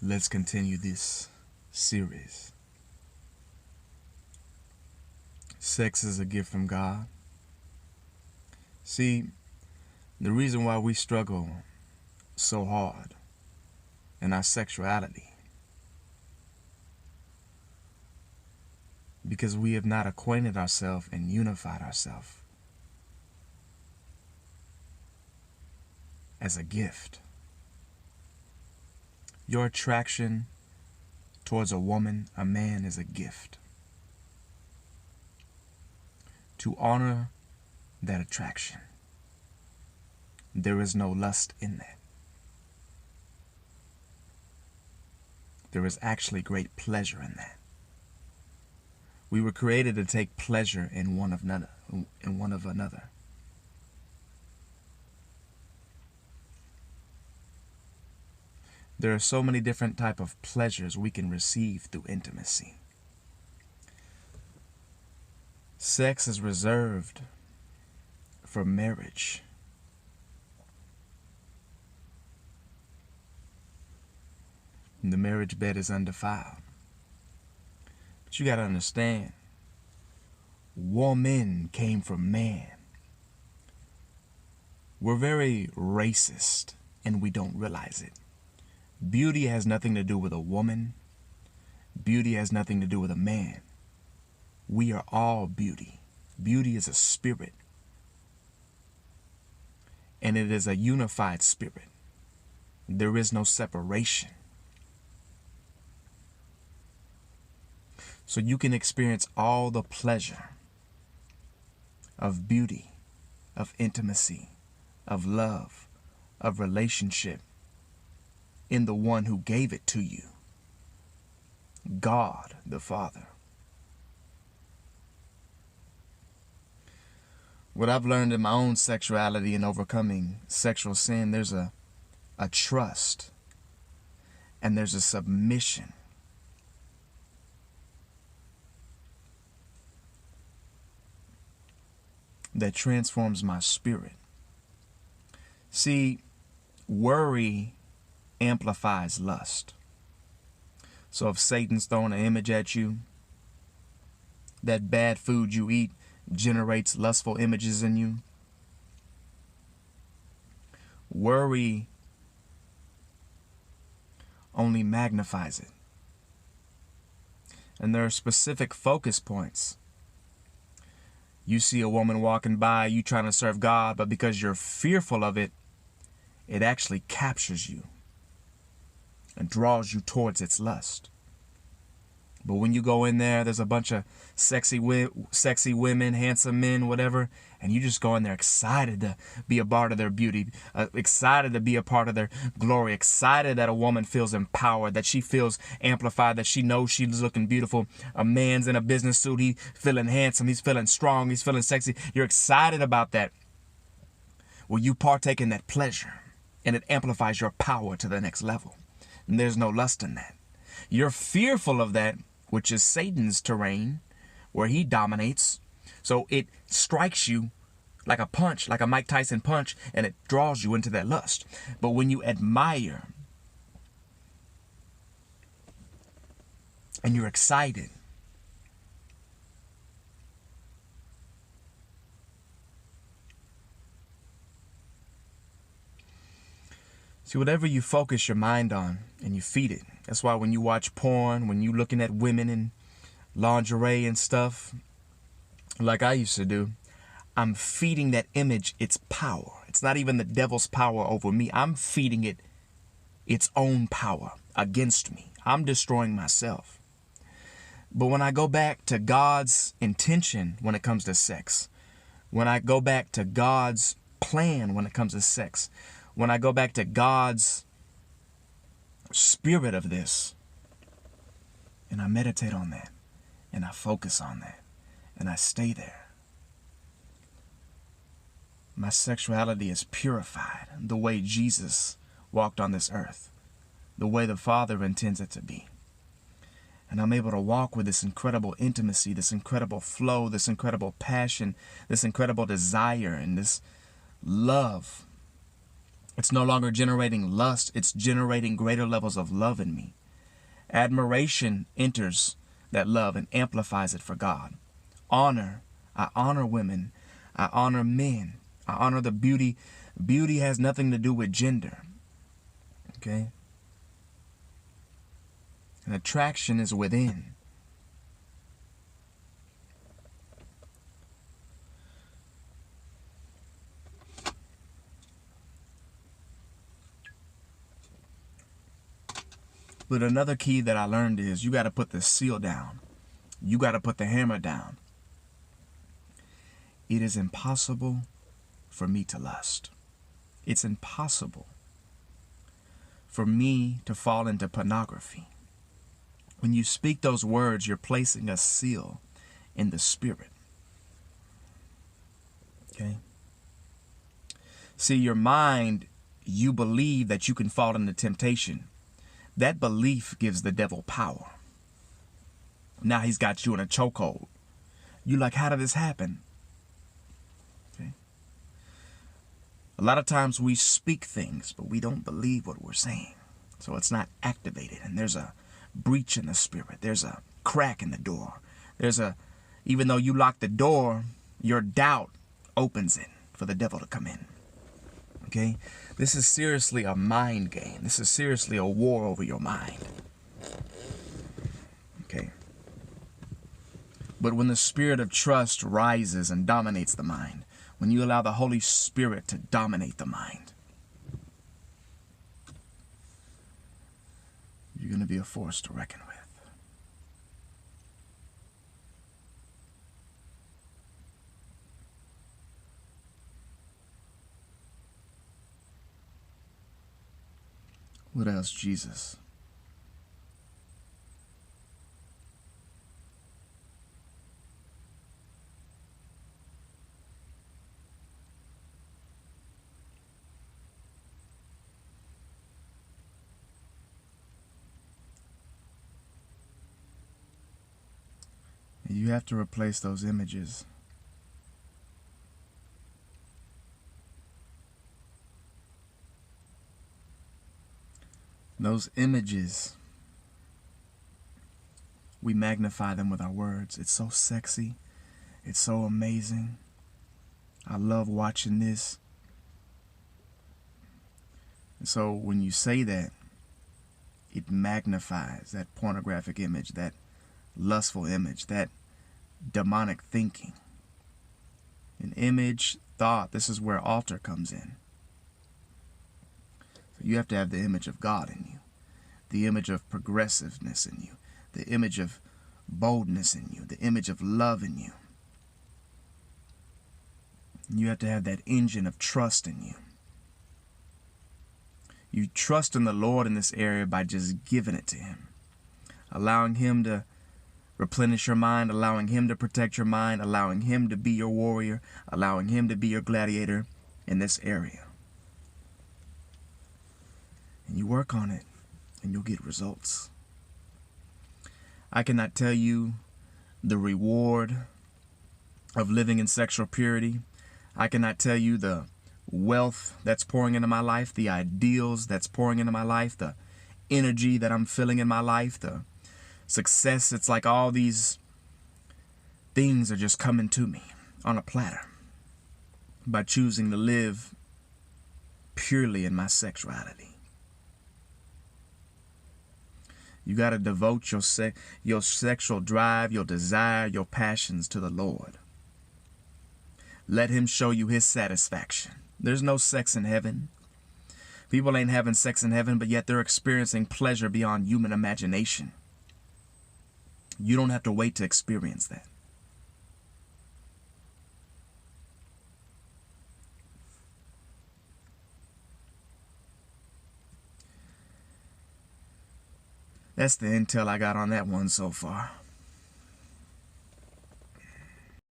Let's continue this series. Sex is a gift from God. See, the reason why we struggle so hard in our sexuality, because we have not acquainted ourselves and unified ourselves as a gift. Your attraction towards a woman, a man, is a gift. To honor that attraction, there is no lust in that. There is actually great pleasure in that. We were created to take pleasure in one of another. There are so many different types of pleasures we can receive through intimacy. Sex is reserved for marriage. The marriage bed is undefiled. But you got to understand, woman came from man. We're very racist and we don't realize it. Beauty has nothing to do with a woman. Beauty has nothing to do with a man. We are all beauty. Beauty is a spirit. And it is a unified spirit. There is no separation. So you can experience all the pleasure of beauty, of intimacy, of love, of relationship in the one who gave it to you, God the Father. What I've learned in my own sexuality and overcoming sexual sin, there's a trust and there's a submission. That transforms my spirit. See, worry amplifies lust. So if Satan's throwing an image at you, that bad food you eat generates lustful images in you. Worry only magnifies it. And there are specific focus points. You see a woman walking by, you trying to serve God, but because you're fearful of it, it actually captures you and draws you towards its lust. But when you go in there, there's a bunch of sexy women, handsome men, whatever, and you just go in there excited to be a part of their beauty, excited to be a part of their glory, excited that a woman feels empowered, that she feels amplified, that she knows she's looking beautiful. A man's in a business suit, he's feeling handsome, he's feeling strong, he's feeling sexy. You're excited about that. Well, you partake in that pleasure, and it amplifies your power to the next level. And there's no lust in that. You're fearful of that, which is Satan's terrain, where he dominates. So it strikes you like a punch, like a Mike Tyson punch, and it draws you into that lust. But when you admire and you're excited, see, whatever you focus your mind on and you feed it. That's why when you watch porn, when you're looking at women in lingerie and stuff, like I used to do, I'm feeding that image its power. It's not even the devil's power over me. I'm feeding it its own power against me. I'm destroying myself. But when I go back to God's intention when it comes to sex, when I go back to God's plan when it comes to sex, when I go back to God's spirit of this, and I meditate on that, and I focus on that, and I stay there, my sexuality is purified the way Jesus walked on this earth, the way the Father intends it to be. And I'm able to walk with this incredible intimacy, this incredible flow, this incredible passion, this incredible desire, and this love It's no longer generating lust. It's generating greater levels of love in me. Admiration enters that love and amplifies it for God. Honor. I honor women. I honor men. I honor the beauty. Beauty has nothing to do with gender. Okay? And attraction is within. But another key that I learned is you got to put the seal down. You got to put the hammer down. It is impossible for me to lust. It's impossible for me to fall into pornography. When you speak those words, you're placing a seal in the spirit. Okay? See, your mind, you believe that you can fall into temptation. That belief gives the devil power. Now he's got you in a chokehold. You're like, how did this happen? Okay. A lot of times we speak things, but we don't believe what we're saying. So it's not activated. And there's a breach in the spirit. There's a crack in the door. Even though you lock the door, your doubt opens it for the devil to come in. Okay? This is seriously a mind game. This is seriously a war over your mind. Okay? But when the spirit of trust rises and dominates the mind, when you allow the Holy Spirit to dominate the mind, you're going to be a force to reckon with. What else, Jesus? You have to replace those images. Those images, we magnify them with our words. It's so sexy. It's so amazing. I love watching this. And so when you say that, it magnifies that pornographic image, that lustful image, that demonic thinking. An image, thought, this is where altar comes in. So you have to have the image of God in you, the image of progressiveness in you, the image of boldness in you, the image of love in you. You have to have that engine of trust in you. You trust in the Lord in this area by just giving it to Him, allowing Him to replenish your mind, allowing Him to protect your mind, allowing Him to be your warrior, allowing Him to be your gladiator in this area. And you work on it, and you'll get results. I cannot tell you the reward of living in sexual purity. I cannot tell you the wealth that's pouring into my life, the ideals that's pouring into my life, the energy that I'm feeling in my life, the success. It's like all these things are just coming to me on a platter by choosing to live purely in my sexuality. You got to devote your sexual drive, your desire, your passions to the Lord. Let Him show you His satisfaction. There's no sex in heaven. People ain't having sex in heaven, but yet they're experiencing pleasure beyond human imagination. You don't have to wait to experience that. That's the intel I got on that one so far.